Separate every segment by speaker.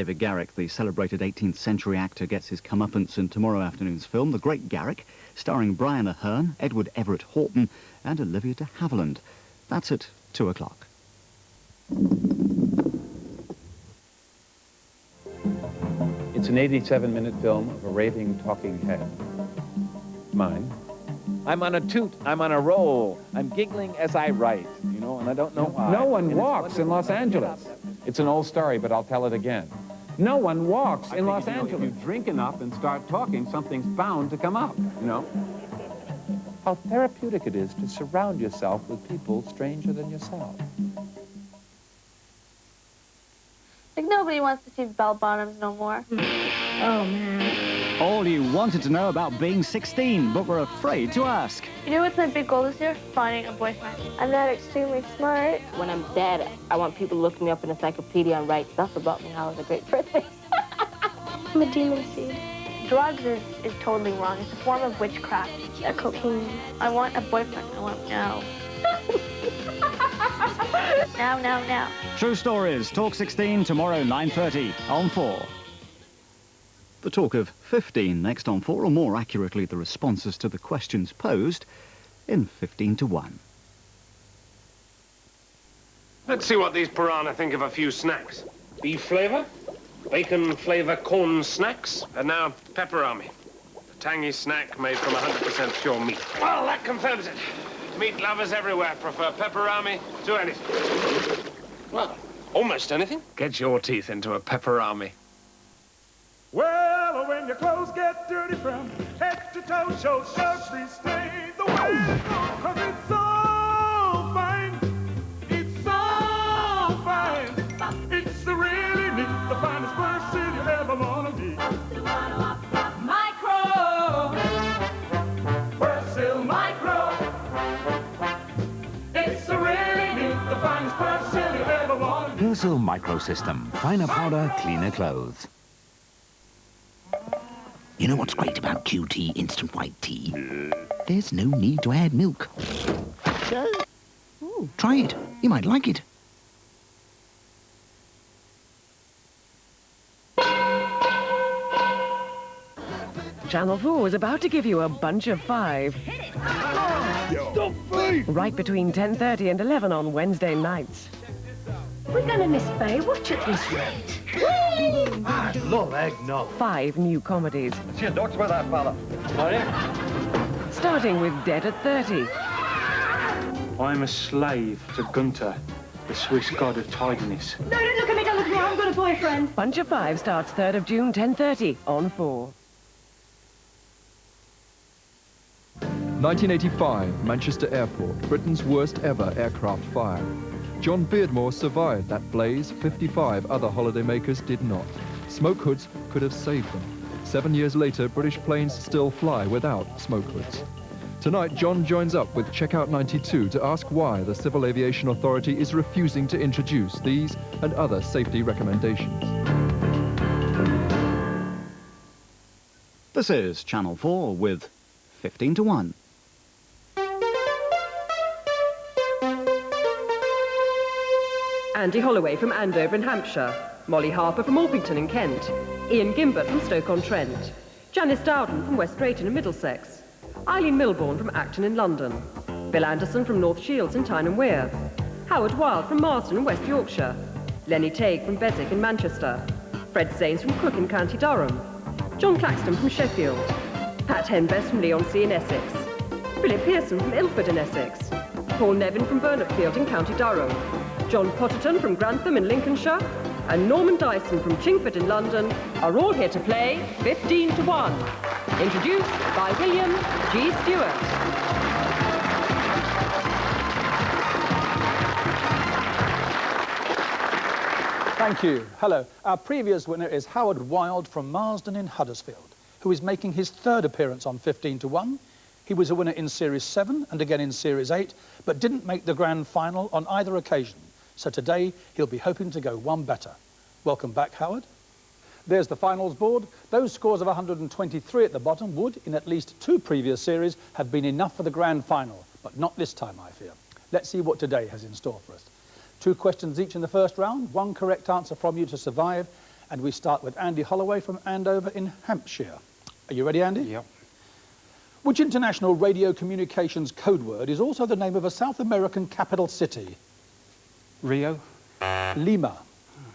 Speaker 1: David Garrick, the celebrated 18th century actor, gets his comeuppance in tomorrow afternoon's film, The Great Garrick, starring Brian Aherne, Edward Everett Horton and Olivia de Havilland. That's at 2 o'clock.
Speaker 2: It's an 87-minute film of a raving, talking head. Mine. I'm on a toot. I'm on a roll. I'm giggling as I write, you know, and I don't know why.
Speaker 3: No one walks in Los Angeles. It's an old story, but I'll tell it again. No one walks in Los Angeles.
Speaker 2: If you drink enough and start talking, something's bound to come up, you know? How therapeutic it is to surround yourself with people stranger than yourself.
Speaker 4: Like, nobody wants to see the bell-bottoms no more.
Speaker 5: Oh, man.
Speaker 1: All you wanted to know about being 16, but were afraid to ask.
Speaker 4: You know what's my big goal this year? Finding a boyfriend. I'm not extremely smart.
Speaker 5: When I'm dead, I want people to look me up in an encyclopedia and write stuff about me, how I was a great person.
Speaker 4: I'm a demon seed. Drugs is totally wrong. It's a form of witchcraft. Cocaine. I want a boyfriend. I want now. Now.
Speaker 1: True Stories, Talk 16, tomorrow 9:30 on 4. The talk of 15 next on 4, or more accurately the responses to the questions posed in 15 to 1.
Speaker 6: Let's see what these piranha think of a few snacks. Beef flavour, bacon flavour corn snacks, and now pepperami. A tangy snack made from 100% pure meat. Well, that confirms it. Meat lovers everywhere prefer pepperami to anything. Well, almost anything. Get your teeth into a pepperami.
Speaker 7: Well, when your clothes get dirty from head to toe, show every stain the way. 'Cause it's so fine. It's so fine. It's really neat, the finest person you ever wanna be. Micro. Persil Micro. It's really neat, the finest person you ever wanna be.
Speaker 8: Persil Microsystem. Finer powder, cleaner clothes. You know what's great about QT Instant White Tea? There's no need to add milk. Ooh, try it. You might like it.
Speaker 9: Channel 4 is about to give you a bunch of 5. Right between 10:30 and 11 on Wednesday nights.
Speaker 5: We're gonna miss Baywatch at this rate.
Speaker 7: Love eggnog.
Speaker 9: 5 new comedies.
Speaker 7: See a doctor with that fella.
Speaker 9: Starting with Dead at 30.
Speaker 10: I'm a slave to Gunter, the Swiss god of tidiness.
Speaker 5: No, don't look at me, don't look at me. I've got a boyfriend.
Speaker 9: Bunch of 5 starts 3rd of June, 10:30 on 4.
Speaker 11: 1985, Manchester Airport, Britain's worst ever aircraft fire. John Beardmore survived that blaze. 55 other holidaymakers did not. Smoke hoods could have saved them. 7 years later, British planes still fly without smoke hoods. Tonight, John joins up with Checkout 92 to ask why the Civil Aviation Authority is refusing to introduce these and other safety recommendations.
Speaker 1: This is Channel 4 with 15 to 1.
Speaker 12: Andy Holloway from Andover in Hampshire, Molly Harper from Orpington in Kent, Ian Gimbert from Stoke-on-Trent, Janice Dowden from West Drayton in Middlesex, Eileen Milbourne from Acton in London, Bill Anderson from North Shields in Tyne and Wear, Howard Wilde from Marsden in West Yorkshire, Lenny Tague from Beswick in Manchester, Fred Zanes from Crook in County Durham, John Claxton from Sheffield, Pat Henbest from Leigh-on-Sea in Essex, Philip Pearson from Ilford in Essex, Paul Nevin from Burnetfield in County Durham, John Potterton from Grantham in Lincolnshire, and Norman Dyson from Chingford in London are all here to play 15 to 1. Introduced by William G. Stewart.
Speaker 13: Thank you. Hello. Our previous winner is Howard Wilde from Marsden in Huddersfield, who is making his 3rd appearance on 15 to 1. He was a winner in Series 7 and again in Series 8, but didn't make the grand final on either occasion. So today, he'll be hoping to go one better. Welcome back, Howard. There's the finals board. Those scores of 123 at the bottom would, in at least 2 previous series, have been enough for the grand final, but not this time, I fear. Let's see what today has in store for us. 2 questions each in the first round, 1 correct answer from you to survive, And we start with Andy Holloway from Andover in Hampshire. Are you ready, Andy?
Speaker 10: Yep.
Speaker 13: Which international radio communications code word is also the name of a South American capital city?
Speaker 10: Rio.
Speaker 13: Lima.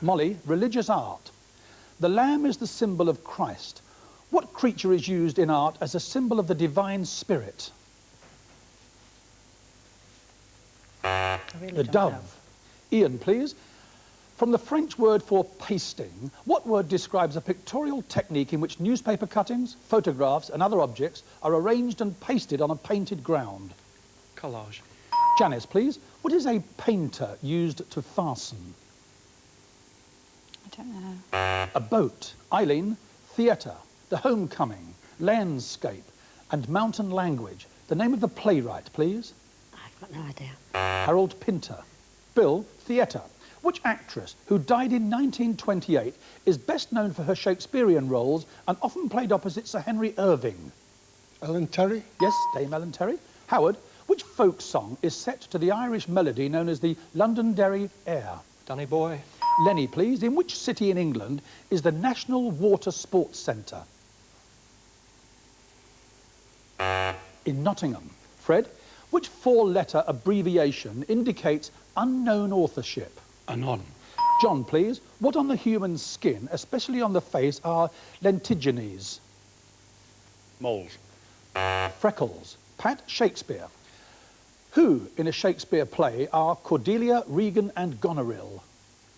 Speaker 13: Molly, religious art. The lamb is the symbol of Christ. What creature is used in art as a symbol of the divine spirit? The dove. Ian, please. From the French word for pasting, what word describes a pictorial technique in which newspaper cuttings, photographs and other objects are arranged and pasted on a painted ground?
Speaker 10: Collage.
Speaker 13: Janice, please. What is a painter used to fasten?
Speaker 14: I don't know.
Speaker 13: A boat. Eileen, theatre, the homecoming, landscape and mountain language. The name of the playwright, please.
Speaker 14: I've got no idea.
Speaker 13: Harold Pinter. Bill, theatre. Which actress, who died in 1928, is best known for her Shakespearean roles and often played opposite Sir Henry Irving?
Speaker 15: Ellen Terry?
Speaker 13: Yes, Dame Ellen Terry. Howard, which folk song is set to the Irish melody known as the Londonderry Air?
Speaker 10: Danny Boy.
Speaker 13: Lenny, please. In which city in England is the National Water Sports Centre? In Nottingham. Fred, which four-letter abbreviation indicates unknown authorship?
Speaker 15: Anon.
Speaker 13: John, please. What on the human skin, especially on the face, are lentiginous?
Speaker 15: Moles.
Speaker 13: Freckles. Pat, Shakespeare. Who in a Shakespeare play are Cordelia, Regan and Goneril?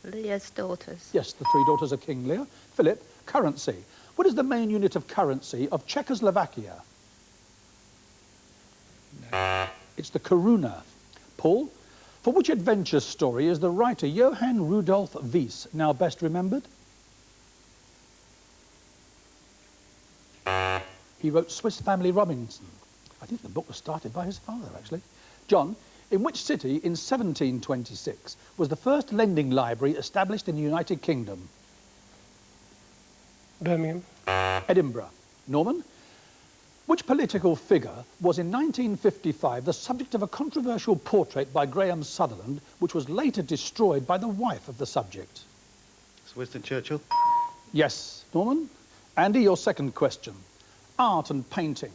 Speaker 14: Lear's daughters.
Speaker 13: Yes, the three daughters of King Lear. Philip, currency. What is the main unit of currency of Czechoslovakia?
Speaker 15: No.
Speaker 13: It's the koruna. Paul, for which adventure story is the writer Johann Rudolf Wies now best remembered? He wrote Swiss Family Robinson. I think the book was started by his father, actually. John, in which city in 1726 was the first lending library established in the United Kingdom?
Speaker 15: Birmingham.
Speaker 13: Edinburgh. Norman, which political figure was in 1955 the subject of a controversial portrait by Graham Sutherland, which was later destroyed by the wife of the subject?
Speaker 15: It's Winston Churchill.
Speaker 13: Yes, Norman. Andy, your second question. Art and painting.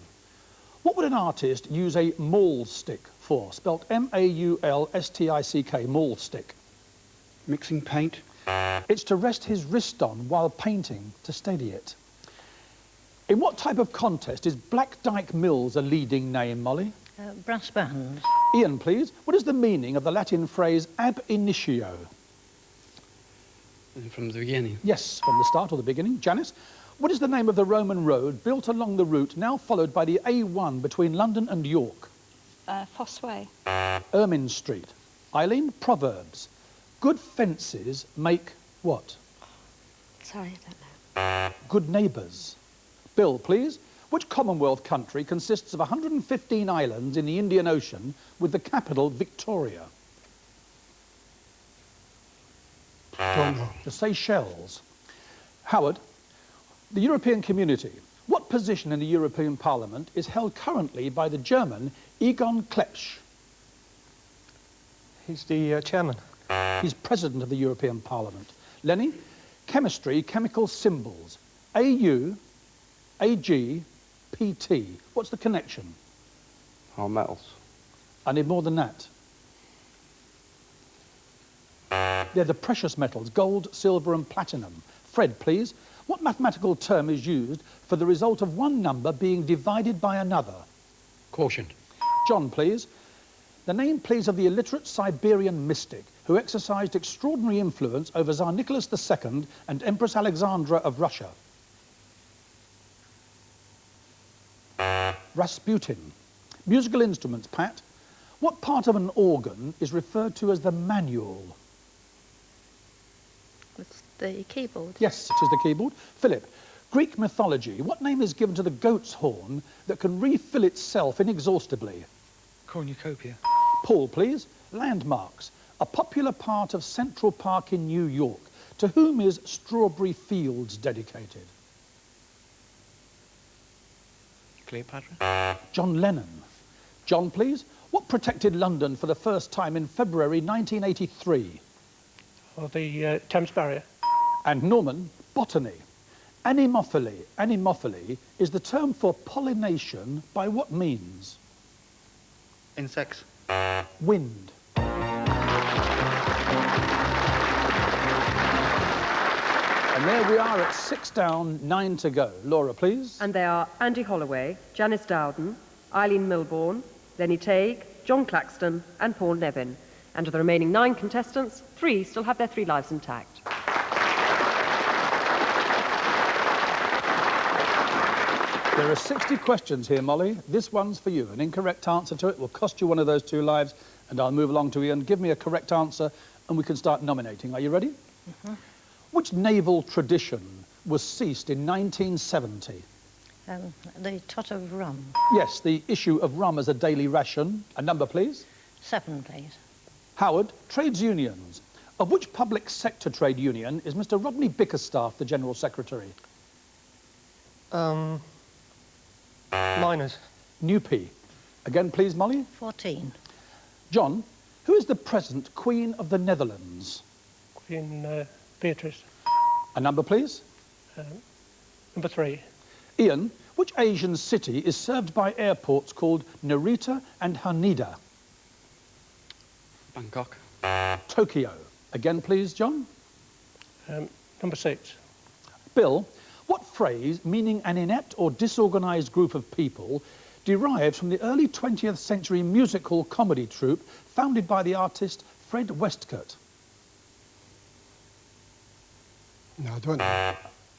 Speaker 13: What would an artist use a maul stick for? Spelt M-A-U-L-S-T-I-C-K, maul stick.
Speaker 15: Mixing paint.
Speaker 13: It's to rest his wrist on while painting, to steady it. In what type of contest is Black Dyke Mills a leading name, Molly?
Speaker 14: Brass bands.
Speaker 13: Ian, please. What is the meaning of the Latin phrase ab initio?
Speaker 15: From the beginning.
Speaker 13: Yes, from the start or the beginning. Janice, what is the name of the Roman road built along the route now followed by the A1 between London and York?
Speaker 14: Fossway.
Speaker 13: Ermine Street. Eileen, proverbs. Good fences make what?
Speaker 14: Sorry, I don't know.
Speaker 13: Good neighbours. Bill, please. Which Commonwealth country consists of 115 islands in the Indian Ocean with the capital Victoria? The Seychelles. Howard, the European Community. What position in the European Parliament is held currently by the German Egon Klepsch?
Speaker 10: He's the chairman.
Speaker 13: He's president of the European Parliament. Lenny, chemistry, chemical symbols. AU, AG, PT. What's the connection?
Speaker 15: Our metals.
Speaker 13: I need more than that. They're the precious metals, gold, silver and platinum. Fred, please. What mathematical term is used for the result of one number being divided by another?
Speaker 15: Quotient.
Speaker 13: John, please. The name, please, of the illiterate Siberian mystic who exercised extraordinary influence over Tsar Nicholas II and Empress Alexandra of Russia. Rasputin. Musical instruments, Pat. What part of an organ is referred to as the manual?
Speaker 14: It's the keyboard.
Speaker 13: Yes, it is the keyboard. Philip, Greek mythology. What name is given to the goat's horn that can refill itself inexhaustibly?
Speaker 10: Cornucopia.
Speaker 13: Paul, please. Landmarks. A popular part of Central Park in New York. To whom is Strawberry Fields dedicated?
Speaker 10: Cleopatra.
Speaker 13: John Lennon. John, please. What protected London for the first time in February 1983?
Speaker 10: Or the Thames Barrier.
Speaker 13: And Norman, Botany. Anemophily is the term for pollination by what means?
Speaker 16: Insects.
Speaker 13: Wind. And there we are at 6 down, 9 to go. Laura, please.
Speaker 12: And they are Andy Holloway, Janice Dowden, Eileen Milbourne, Lenny Tague, John Claxton and Paul Nevin. And of the remaining 9 contestants, 3 still have their 3 lives intact.
Speaker 13: There are 60 questions here, Molly. This one's for you. An incorrect answer to it will cost you one of those 2 lives, and I'll move along to Ian. Give me a correct answer, and we can start nominating. Are you ready?
Speaker 14: Mm-hmm.
Speaker 13: Which naval tradition was ceased in 1970?
Speaker 14: The tot of rum.
Speaker 13: Yes, the issue of rum as a daily ration. A number, please.
Speaker 14: 7, please.
Speaker 13: Howard, trades unions. Of which public sector trade union is Mr. Rodney Bickerstaff the General Secretary?
Speaker 16: Miners.
Speaker 13: Newpie. Again, please, Molly.
Speaker 14: 14.
Speaker 13: John, who is the present Queen of the Netherlands?
Speaker 16: Queen Beatrice.
Speaker 13: A number, please.
Speaker 16: Number 3.
Speaker 13: Ian, which Asian city is served by airports called Narita and Haneda?
Speaker 15: Bangkok.
Speaker 13: Tokyo. Again, please, John.
Speaker 16: Number 6.
Speaker 13: Bill, what phrase, meaning an inept or disorganised group of people, derives from the early 20th century music hall comedy troupe founded by the artist Fred Westcott?
Speaker 16: No, I don't know.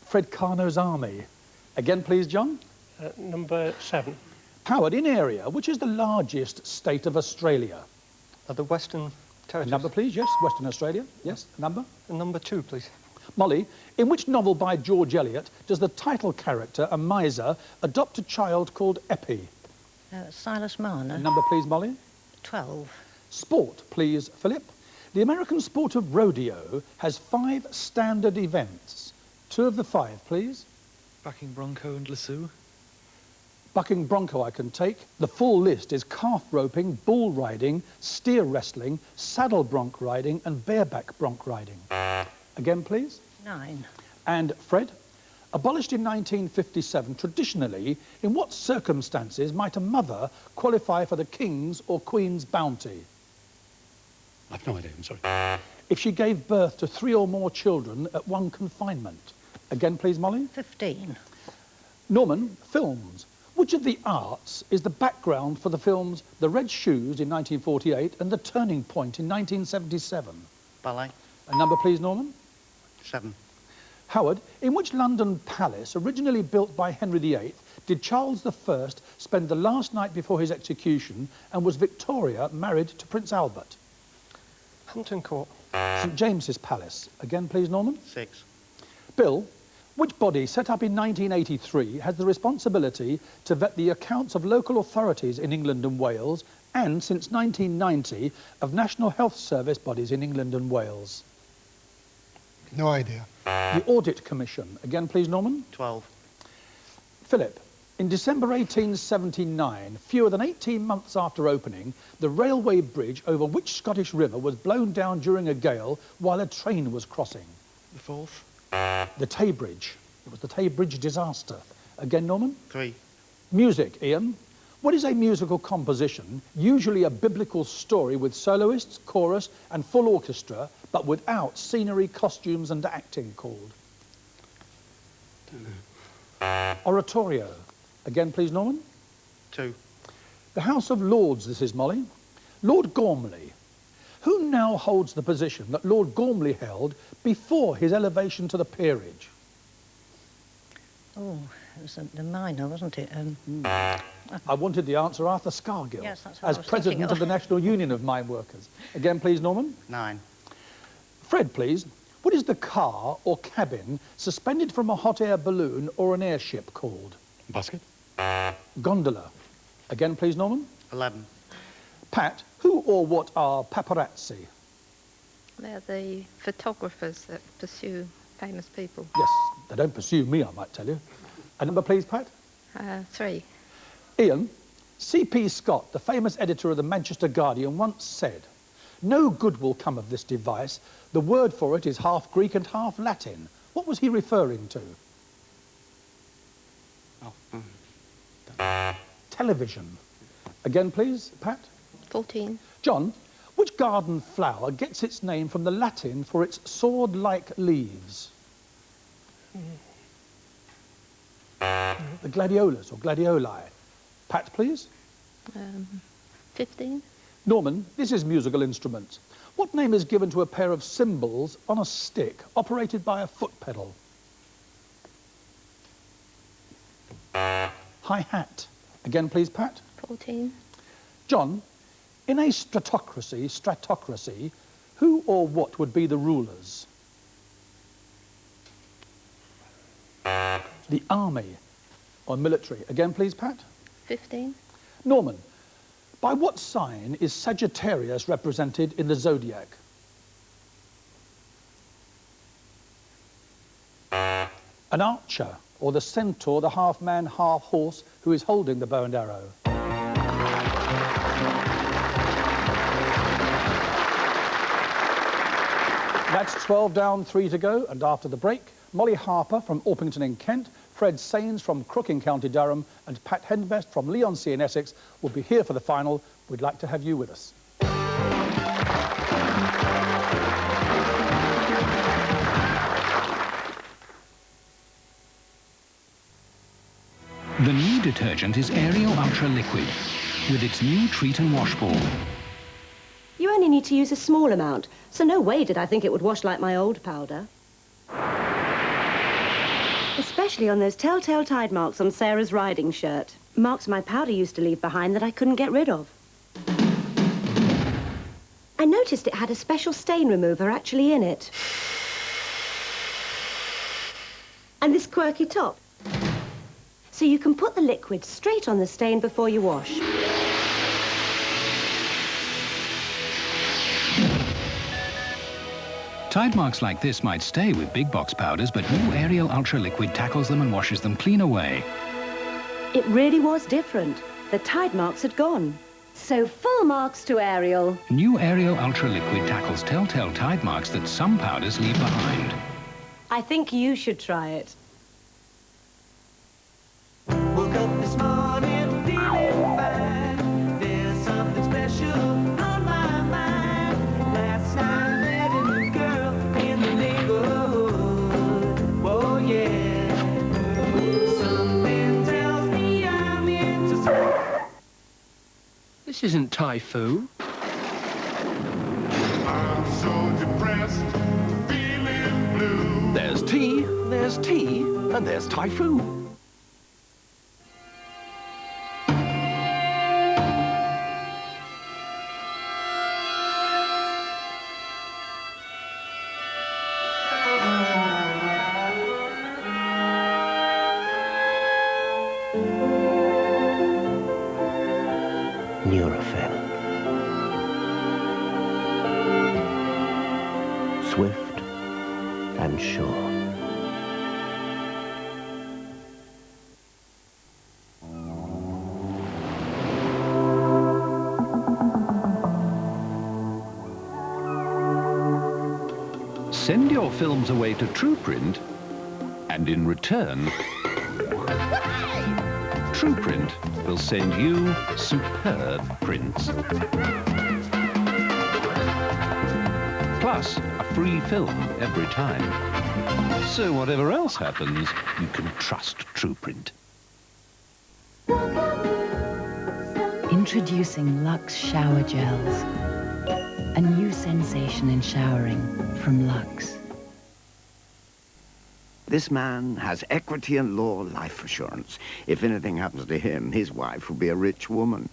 Speaker 13: Fred Carno's Army. Again, please, John.
Speaker 16: Number 7.
Speaker 13: Howard, in area, which is the largest state of Australia?
Speaker 16: The Western Territories.
Speaker 13: A number, please, yes. Western Australia. Yes, a number.
Speaker 16: Number 2, please.
Speaker 13: Molly, in which novel by George Eliot does the title character, a miser, adopt a child called Eppie?
Speaker 14: Silas Marner.
Speaker 13: A number, please, Molly.
Speaker 14: 12.
Speaker 13: Sport, please, Philip. The American sport of rodeo has 5 standard events. 2 of the 5, please.
Speaker 17: Backing Bronco and Lasso.
Speaker 13: Bucking bronco I can take. The full list is calf roping, bull riding, steer wrestling, saddle bronc riding and bareback bronc riding. Again, please.
Speaker 14: 9.
Speaker 13: And Fred, abolished in 1957, traditionally, in what circumstances might a mother qualify for the King's or Queen's bounty?
Speaker 15: I've no idea, I'm sorry.
Speaker 13: If she gave birth to 3 or more children at one confinement. Again, please, Molly.
Speaker 14: 15.
Speaker 13: Norman, films. Which of the arts is the background for the films The Red Shoes in 1948 and The Turning Point in 1977?
Speaker 16: Ballet.
Speaker 13: A number, please, Norman.
Speaker 16: 7.
Speaker 13: Howard, in which London palace, originally built by Henry VIII, did Charles I spend the last night before his execution, and was Victoria married to Prince Albert?
Speaker 16: Hampton Court.
Speaker 13: St James's Palace. Again, please, Norman.
Speaker 16: 6.
Speaker 13: Bill, which body, set up in 1983, has the responsibility to vet the accounts of local authorities in England and Wales, and, since 1990, of National Health Service bodies in England and Wales?
Speaker 16: No idea.
Speaker 13: The Audit Commission. Again, please, Norman.
Speaker 16: 12.
Speaker 13: Philip, in December 1879, fewer than 18 months after opening, the railway bridge over which Scottish river was blown down during a gale while a train was crossing?
Speaker 17: The 4th.
Speaker 13: The Tay Bridge. It was the Tay Bridge disaster. Again, Norman.
Speaker 16: 3.
Speaker 13: Music, Ian. What is a musical composition, usually a biblical story with soloists, chorus and full orchestra, but without scenery, costumes and acting, called?
Speaker 15: Don't know.
Speaker 13: Oratorio. Again, please, Norman.
Speaker 16: 2.
Speaker 13: The House of Lords, this is, Molly. Lord Gormley. Who now holds the position that Lord Gormley held before his elevation to the peerage?
Speaker 14: Oh, it was the minor, wasn't it?
Speaker 13: I wanted the answer, Arthur Scargill,
Speaker 14: Yes, that's what I
Speaker 13: as
Speaker 14: was
Speaker 13: president
Speaker 14: thinking
Speaker 13: of the National Union of Mine Workers. Again, please, Norman.
Speaker 16: 9.
Speaker 13: Fred, please. What is the car or cabin suspended from a hot air balloon or an airship called?
Speaker 15: Basket.
Speaker 13: Gondola. Again, please, Norman.
Speaker 16: 11.
Speaker 13: Pat, who or what are paparazzi?
Speaker 14: They're the photographers that pursue famous people.
Speaker 13: Yes, they don't pursue me, I might tell you. A number, please, Pat.
Speaker 14: 3.
Speaker 13: Ian, C.P. Scott, the famous editor of the Manchester Guardian, once said, "No good will come of this device. The word for it is half Greek and half Latin. What was he referring to? Television. Again, please, Pat.
Speaker 14: 14.
Speaker 13: John, which garden flower gets its name from the Latin for its sword-like leaves? The gladiolus or gladioli. Pat, please.
Speaker 14: 15.
Speaker 13: Norman, this is musical instruments. What name is given to a pair of cymbals on a stick operated by a foot pedal? Hi-hat. Again, please, Pat.
Speaker 14: 14.
Speaker 13: John, in a stratocracy, who or what would be the rulers? The army or military. Again, please, Pat.
Speaker 14: 15.
Speaker 13: Norman, by what sign is Sagittarius represented in the zodiac? An archer, or the centaur, the half-man, half-horse, who is holding the bow and arrow. That's 12 down, 3 to go, and after the break, Molly Harper from Orpington in Kent, Fred Sains from Crook in County Durham, and Pat Henbest from Leigh-on-Sea in Essex will be here for the final. We'd like to have you with us.
Speaker 18: The new detergent is Ariel Ultra Liquid with its new treat and wash ball.
Speaker 19: You only need to use a small amount, so no way did I think it would wash like my old powder. Especially on those telltale Tide marks on Sarah's riding shirt. Marks my powder used to leave behind that I couldn't get rid of. I noticed it had a special stain remover actually in it. And this quirky top. So you can put the liquid straight on the stain before you wash.
Speaker 18: Tide marks like this might stay with big box powders, but new Ariel Ultra Liquid tackles them and washes them clean away.
Speaker 19: It really was different. The Tide marks had gone. So full marks to Ariel.
Speaker 18: New Ariel Ultra Liquid tackles telltale Tide marks that some powders leave behind.
Speaker 19: I think you should try it.
Speaker 7: Woke up this morning feeling fine. There's something special on my mind. Last night I met a new girl in the neighborhood. Oh yeah. Something tells me I'm into.
Speaker 20: This isn't Typhoo.
Speaker 7: I'm so depressed, feeling blue.
Speaker 20: There's tea, and there's Typhoo.
Speaker 8: Nurofen. Swift and sure.
Speaker 18: Send your films away to TruPrint, and in return, TruPrint will send you superb prints. Plus, a free film every time. So whatever else happens, you can trust TruPrint.
Speaker 21: Introducing Lux Shower Gels. A new sensation in showering from Lux.
Speaker 22: This man has equity and law life assurance. If anything happens to him, his wife will be a rich woman.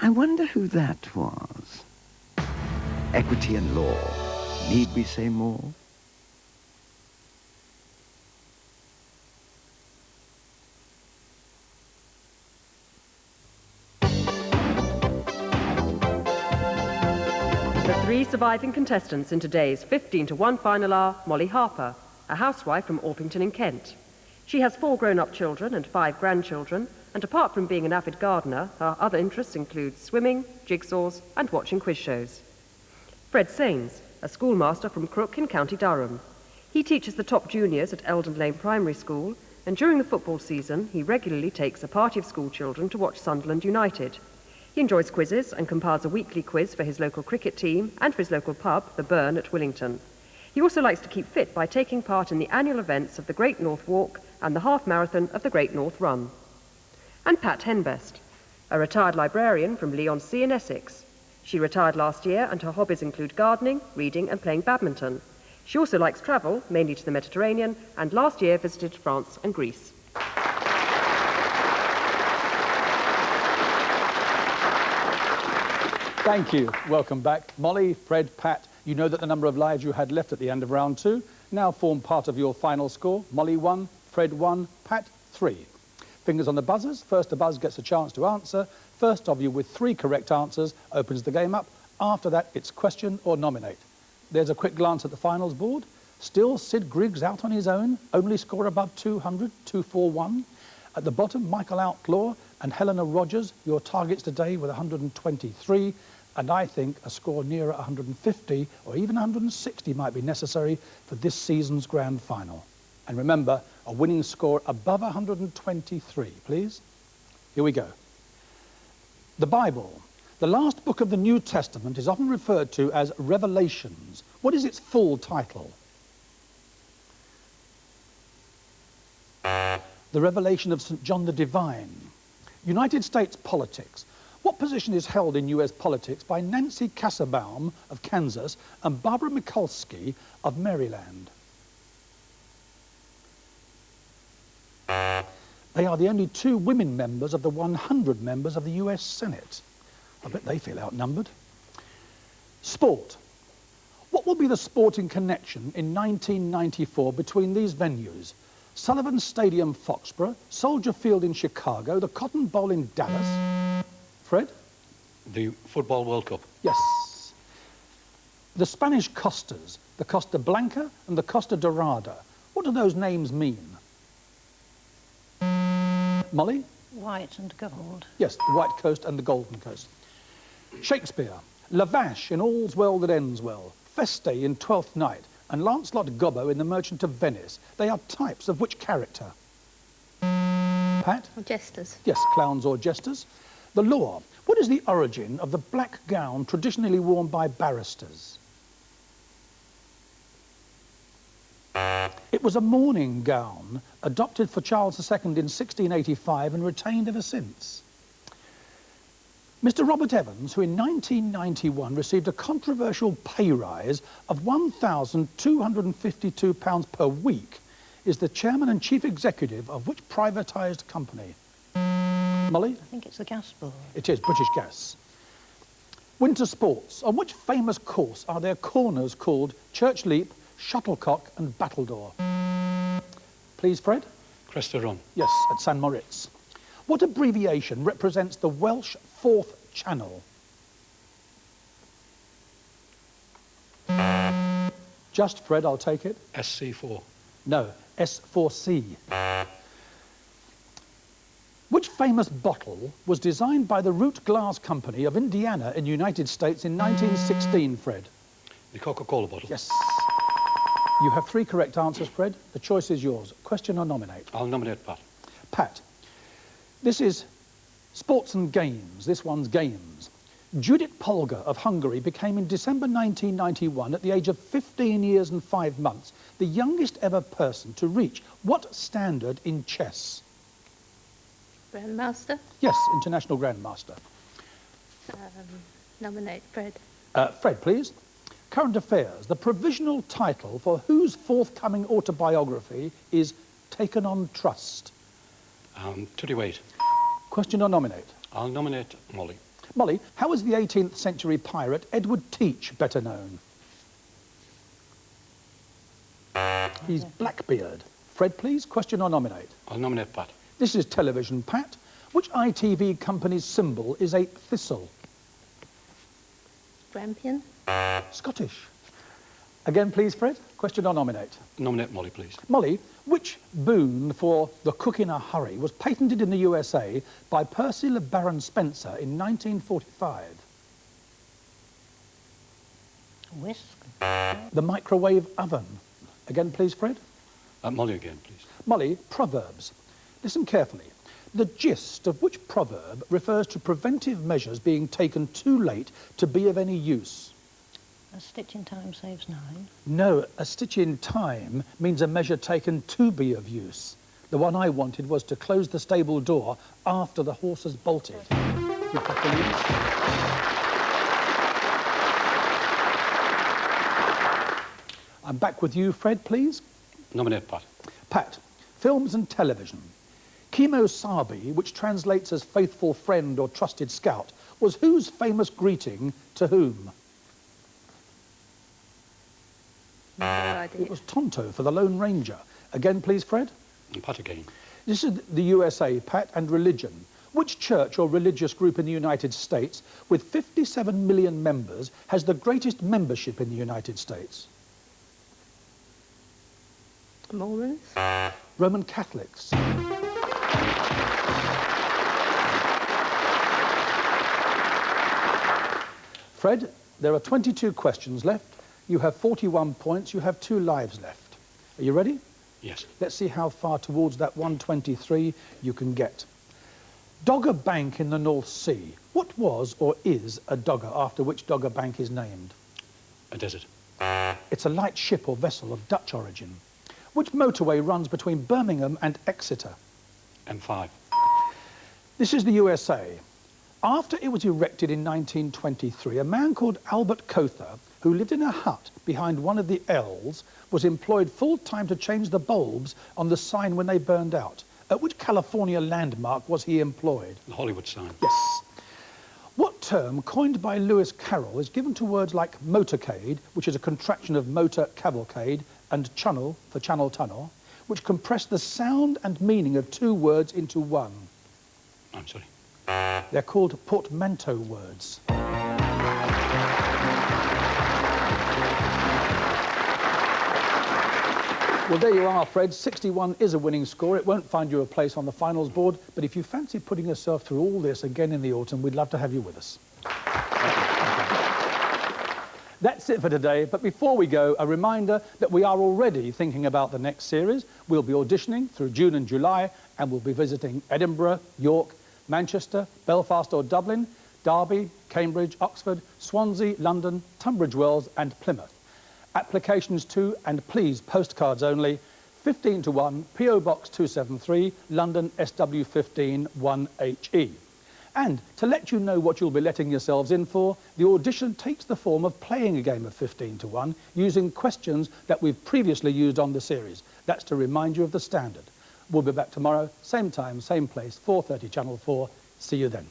Speaker 22: I wonder who that was. Equity and law. Need we say more?
Speaker 12: The three surviving contestants in today's 15-to-1 final are Molly Harper, a housewife from Orpington in Kent. She has 4 grown-up children and 5 grandchildren and apart from being an avid gardener, her other interests include swimming, jigsaws, and watching quiz shows. Fred Sains, a schoolmaster from Crook in County Durham. He teaches the top juniors at Eldon Lane Primary School, and during the football season, he regularly takes a party of school children to watch Sunderland United. He enjoys quizzes and compiles a weekly quiz for his local cricket team and for his local pub, the Burn at Willington. He also likes to keep fit by taking part in the annual events of the Great North Walk and the half marathon of the Great North Run. And Pat Henbest, a retired librarian from Leigh-on-Sea in Essex. She retired last year and her hobbies include gardening, reading and playing badminton. She also likes travel, mainly to the Mediterranean, and last year visited France and Greece.
Speaker 13: Thank you. Welcome back. Molly, Fred, Pat, you know that the number of lives you had left at the end of round 2 now form part of your final score. Molly 1, Fred 1, Pat 3. Fingers on the buzzers. First the buzz gets a chance to answer. First of you with 3 correct answers opens the game up. After that, it's question or nominate. There's a quick glance at the finals board. Still Sid Griggs out on his own, only score above 200, 241. At the bottom, Michael Outlaw and Helena Rogers, your targets today with 123, and I think a score nearer 150 or even 160 might be necessary for this season's grand final. And remember, a winning score above 123, please. Here we go. The Bible. The last book of the New Testament is often referred to as Revelations. What is its full title? The Revelation of St. John the Divine. United States politics. What position is held in US politics by Nancy Kassebaum of Kansas and Barbara Mikulski of Maryland? They are the only 2 women members of the 100 members of the US Senate. I bet they feel outnumbered. Sport. What will be the sporting connection in 1994 between these venues? Sullivan Stadium, Foxborough, Soldier Field in Chicago, the Cotton Bowl in Dallas. Fred?
Speaker 15: The Football World Cup.
Speaker 13: Yes. The Spanish costas, the Costa Blanca and the Costa Dorada. What do those names mean? Molly?
Speaker 2: White and gold.
Speaker 13: Yes, the White Coast and the Golden Coast. Shakespeare. Lavache in All's Well That Ends Well, Feste in Twelfth Night, and Lancelot Gobbo in The Merchant of Venice. They are types of which character? Pat?
Speaker 14: Jesters.
Speaker 13: Yes, clowns or jesters. The law. What is the origin of the black gown traditionally worn by barristers? It was a mourning gown adopted for Charles II in 1685 and retained ever since. Mr. Robert Evans, who in 1991 received a controversial pay rise of £1,252 per week, is the chairman and chief executive of which privatised company? Molly?
Speaker 2: I think it's the Gas Board.
Speaker 13: It is, British Gas. Winter sports. On which famous course are there corners called Church Leap, Shuttlecock and Battledore? Please, Fred?
Speaker 15: Cresta Run.
Speaker 13: Yes, at San Moritz. What abbreviation represents the Welsh Fourth Channel? Just Fred, I'll take it.
Speaker 15: SC4.
Speaker 13: No, S4C. Which famous bottle was designed by the Root Glass Company of Indiana in the United States in 1916, Fred?
Speaker 15: The Coca-Cola bottle.
Speaker 13: Yes. You have 3 correct answers, Fred. The choice is yours. Question or nominate?
Speaker 15: I'll nominate Pat.
Speaker 13: Pat. This is sports and games. This one's games. Judith Polgar of Hungary became in December 1991, at the age of 15 years and 5 months, the youngest ever person to reach what standard in chess?
Speaker 14: Grandmaster.
Speaker 13: Yes, international grandmaster.
Speaker 14: Nominate Fred.
Speaker 13: Fred, please. Current affairs. The provisional title for whose forthcoming autobiography is Taken on Trust?
Speaker 15: Tutty Wait.
Speaker 13: Question or nominate?
Speaker 15: I'll nominate Molly.
Speaker 13: Molly, how is the 18th century pirate Edward Teach better known? He's Blackbeard. Fred, please. Question or nominate?
Speaker 15: I'll nominate Pat.
Speaker 13: This is television, Pat. Which ITV company's symbol is a thistle?
Speaker 14: Grampian.
Speaker 13: Scottish. Again, please, Fred. Question or nominate?
Speaker 15: Nominate Molly, please.
Speaker 13: Molly, which boon for the cook in a hurry was patented in the USA by Persil Baron Spencer in 1945?
Speaker 2: Whisk.
Speaker 13: The microwave oven. Again, please, Fred.
Speaker 15: Molly again, please.
Speaker 13: Molly, proverbs. Listen carefully. The gist of which proverb refers to preventive measures being taken too late to be of any use?
Speaker 2: A stitch in time saves 9.
Speaker 13: No, a stitch in time means a measure taken to be of use. The one I wanted was to close the stable door after the horse has bolted. You have to use. I'm back with you, Fred, please.
Speaker 15: Nominate Pat.
Speaker 13: Pat, films and television. Kemo Sabi, which translates as faithful friend or trusted scout, was whose famous greeting to whom?
Speaker 14: No idea.
Speaker 13: It was Tonto for the Lone Ranger. Again, please, Fred.
Speaker 15: Pat again.
Speaker 13: This is the USA, Pat, and religion. Which church or religious group in the United States, with 57 million members, has the greatest membership in the United States?
Speaker 14: Mormons?
Speaker 13: Roman Catholics. Fred, there are 22 questions left. You have 41 points. You have 2 lives left. Are you ready?
Speaker 15: Yes.
Speaker 13: Let's see how far towards that 123 you can get. Dogger Bank in the North Sea. What was or is a dogger, after which Dogger Bank is named?
Speaker 15: A desert.
Speaker 13: It's a light ship or vessel of Dutch origin. Which motorway runs between Birmingham and Exeter?
Speaker 15: M5.
Speaker 13: This is the USA. After it was erected in 1923, a man called Albert Cother, who lived in a hut behind one of the L's, was employed full-time to change the bulbs on the sign when they burned out. At which California landmark was he employed?
Speaker 15: The Hollywood sign.
Speaker 13: Yes. What term, coined by Lewis Carroll, is given to words like motorcade, which is a contraction of motor cavalcade, and channel, for channel tunnel, which compress the sound and meaning of 2 words into one?
Speaker 15: I'm sorry.
Speaker 13: They're called portmanteau words. Well, there you are, Fred. 61 is a winning score. It won't find you a place on the finals board, but if you fancy putting yourself through all this again in the autumn, we'd love to have you with us. That's it for today, but before we go, a reminder that we are already thinking about the next series. We'll be auditioning through June and July, and we'll be visiting Edinburgh, York, Manchester, Belfast or Dublin, Derby, Cambridge, Oxford, Swansea, London, Tunbridge Wells and Plymouth. Applications to, and please postcards only, 15 to 1, PO Box 273, London SW15 1HE. And to let you know what you'll be letting yourselves in for, the audition takes the form of playing a game of 15 to 1 using questions that we've previously used on the series. That's to remind you of the standard. We'll be back tomorrow, same time, same place, 4:30 Channel 4. See you then.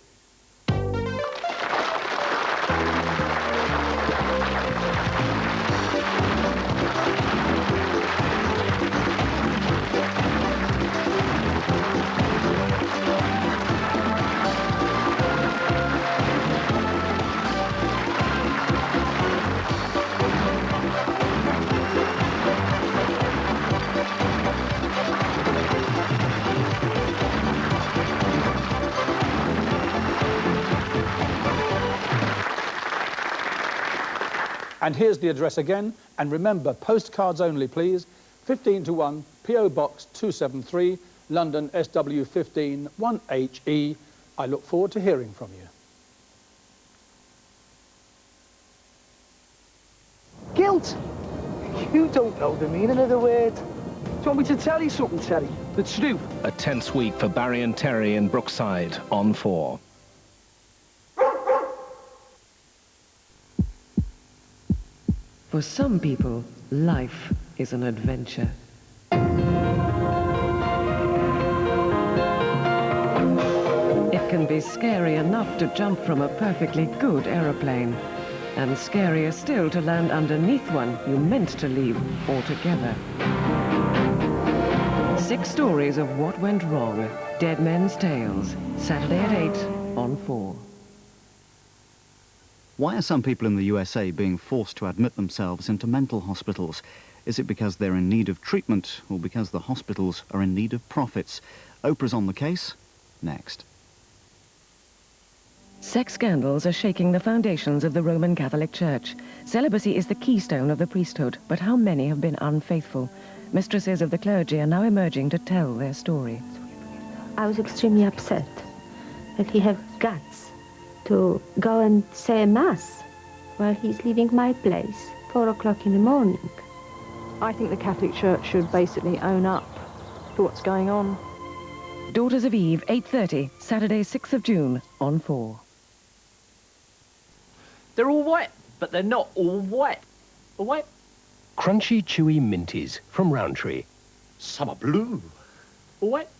Speaker 13: And here's the address again. And remember, postcards only, please. 15 to 1, PO Box 273, London SW15 1HE. I look forward to hearing from you.
Speaker 3: Guilt? You don't know the meaning of the word. Do you want me to tell you something, Terry? The truth?
Speaker 4: A tense week for Barry and Terry in Brookside on 4.
Speaker 9: For some people, life is an adventure. It can be scary enough to jump from a perfectly good aeroplane, and scarier still to land underneath one you meant to leave altogether. 6 stories of what went wrong. Dead Men's Tales. Saturday at 8 on 4.
Speaker 1: Why are some people in the USA being forced to admit themselves into mental hospitals? Is it because they're in need of treatment or because the hospitals are in need of profits? Oprah's on the case. Next.
Speaker 9: Sex scandals are shaking the foundations of the Roman Catholic Church. Celibacy is the keystone of the priesthood, but how many have been unfaithful? Mistresses of the clergy are now emerging to tell their story.
Speaker 5: I was extremely upset that he had guts to go and say a mass while he's leaving my place, 4 o'clock in the morning.
Speaker 6: I think the Catholic Church should basically own up to what's going on.
Speaker 9: Daughters of Yves, 8:30, Saturday, 6th of June, on 4.
Speaker 23: They're all wet, but they're not all wet. All wet?
Speaker 24: Crunchy, chewy Minties from Rowntree.
Speaker 23: Summer blue. All wet?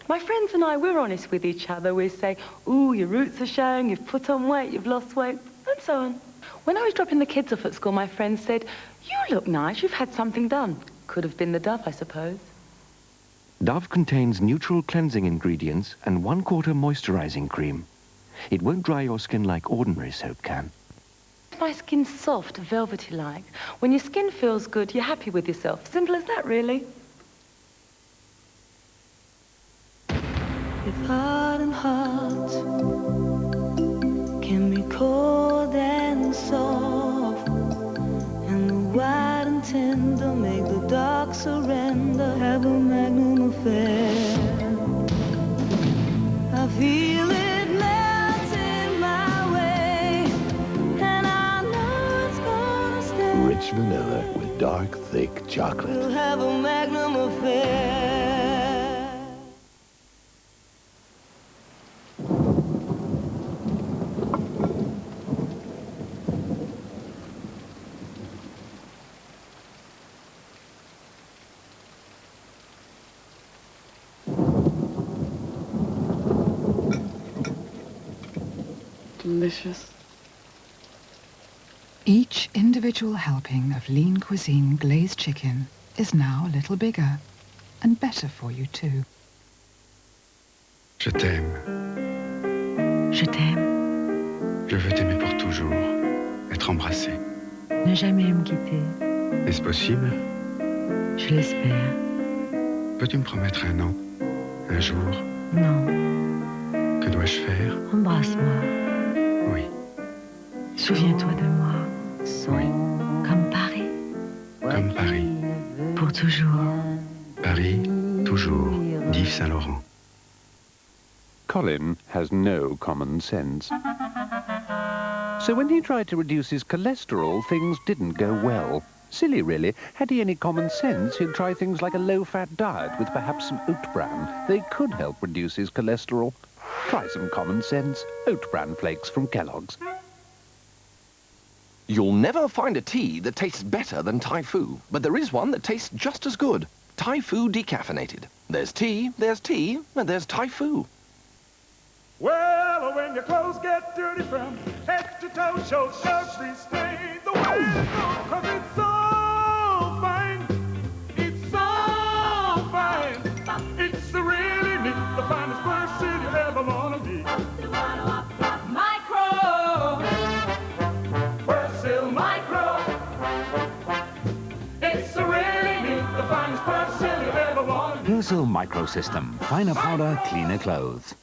Speaker 25: My friends and I, we're honest with each other. We say, ooh, your roots are showing, you've put on weight, you've lost weight, and so on. When I was dropping the kids off at school, my friends said, you look nice, you've had something done. Could have been the Dove, I suppose.
Speaker 26: Dove contains neutral cleansing ingredients and 1/4 moisturizing cream. It won't dry your skin like ordinary soap can.
Speaker 25: My skin's soft, velvety-like. When your skin feels good, you're happy with yourself. Simple as that, really.
Speaker 27: If heart and heart can be cold and soft, and the white and tender make the dark surrender, have a Magnum affair. I feel it melting my way, and I know it's gonna stay.
Speaker 28: Rich vanilla with dark, thick chocolate.
Speaker 27: We'll have a Magnum affair.
Speaker 29: Delicious. Each individual helping of lean cuisine glazed chicken is now a little bigger and better for you too.
Speaker 30: Je t'aime.
Speaker 21: Je t'aime.
Speaker 30: Je veux t'aimer pour toujours. Être embrassé.
Speaker 21: Ne jamais me quitter.
Speaker 30: Est-ce possible?
Speaker 21: Je l'espère.
Speaker 30: Peux-tu me promettre un an? Un jour?
Speaker 21: Non.
Speaker 30: Que dois-je faire?
Speaker 21: Embrasse-moi.
Speaker 30: Oui.
Speaker 21: Souviens-toi de moi.
Speaker 30: Oui.
Speaker 21: Comme Paris.
Speaker 30: Comme Paris.
Speaker 21: Pour toujours.
Speaker 30: Paris, toujours. Yves Saint Laurent.
Speaker 18: Colin has no common sense. So when he tried to reduce his cholesterol, things didn't go well. Silly, really. Had he any common sense, he'd try things like a low-fat diet with perhaps some oat bran. They could help reduce his cholesterol. Try some common sense. Oat bran flakes from Kellogg's.
Speaker 20: You'll never find a tea that tastes better than Typhoo, but there is one that tastes just as good. Typhoo decaffeinated. There's tea, and there's Typhoo.
Speaker 7: Well, when your clothes get dirty from head to toe, show every stain the way it goes, 'cause it's so fine. It's so fine. It's really neat, the finest Persil you ever wanna meet. Micro. Persil Micro. It's really neat, the finest Persil you ever wanna meet.
Speaker 8: Persil Microsystem. Finer powder, cleaner clothes.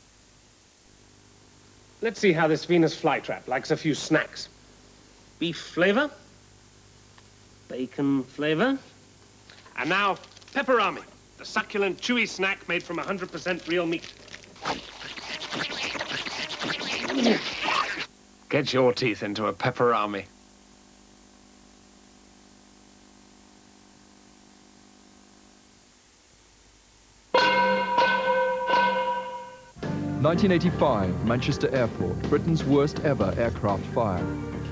Speaker 23: Let's see how this Venus flytrap likes a few snacks. Beef flavor, bacon flavor, and now Pepperami, the succulent, chewy snack made from 100% real meat. Get your teeth into a Pepperami.
Speaker 11: (1985) Manchester Airport, Britain's worst ever aircraft fire.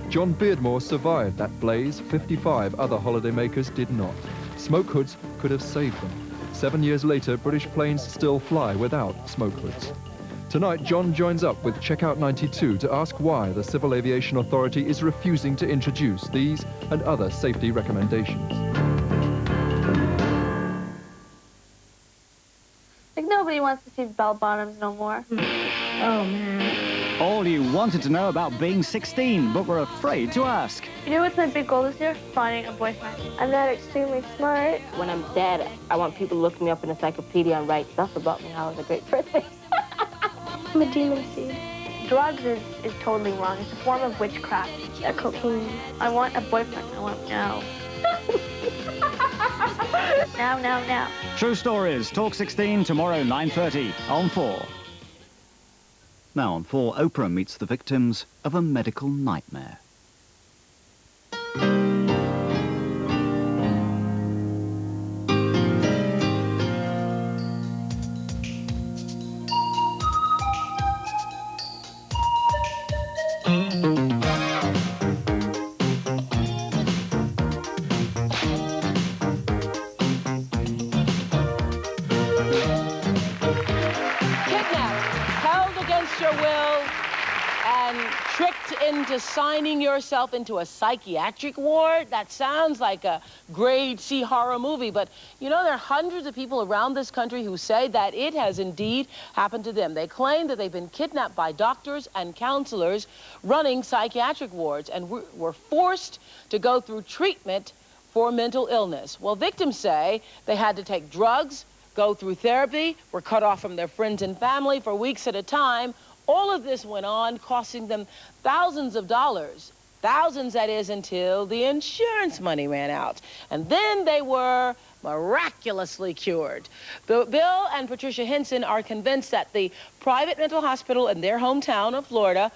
Speaker 11: John Beardmore survived that blaze. 55 other holidaymakers did not. Smoke hoods could have saved them. 7 years later, British planes still fly without smoke hoods. Tonight, John joins up with Checkout 92 to ask why the Civil Aviation Authority is refusing to introduce these and other safety recommendations.
Speaker 31: Like, nobody wants to see bell bottoms no more.
Speaker 5: Oh, man.
Speaker 1: All you wanted to know about being 16, but were afraid to ask.
Speaker 2: You know what's my big goal this year? Finding a boyfriend. I'm not extremely smart.
Speaker 10: When I'm dead, I want people to look me up in an encyclopedia and write stuff about me, how I was a great person.
Speaker 2: I'm a demon seed. Drugs is totally wrong. It's a form of witchcraft. Yeah, cocaine. I want a boyfriend. I want now. Now.
Speaker 1: True Stories, Talk 16, tomorrow 9:30 on 4. Now on 4, Oprah meets the victims of a medical nightmare.
Speaker 12: Into signing yourself into a psychiatric ward? That sounds like a grade C horror movie, but you know, there are hundreds of people around this country who say that it has indeed happened to them. They claim that they've been kidnapped by doctors and counselors running psychiatric wards and were forced to go through treatment for mental illness. Well, victims say they had to take drugs, go through therapy, were cut off from their friends and family for weeks at a time. All of this went on, costing them thousands of dollars. Thousands, that is, until the insurance money ran out. And then they were miraculously cured. Bill and Patricia Henson are convinced that the private mental hospital in their hometown of Florida,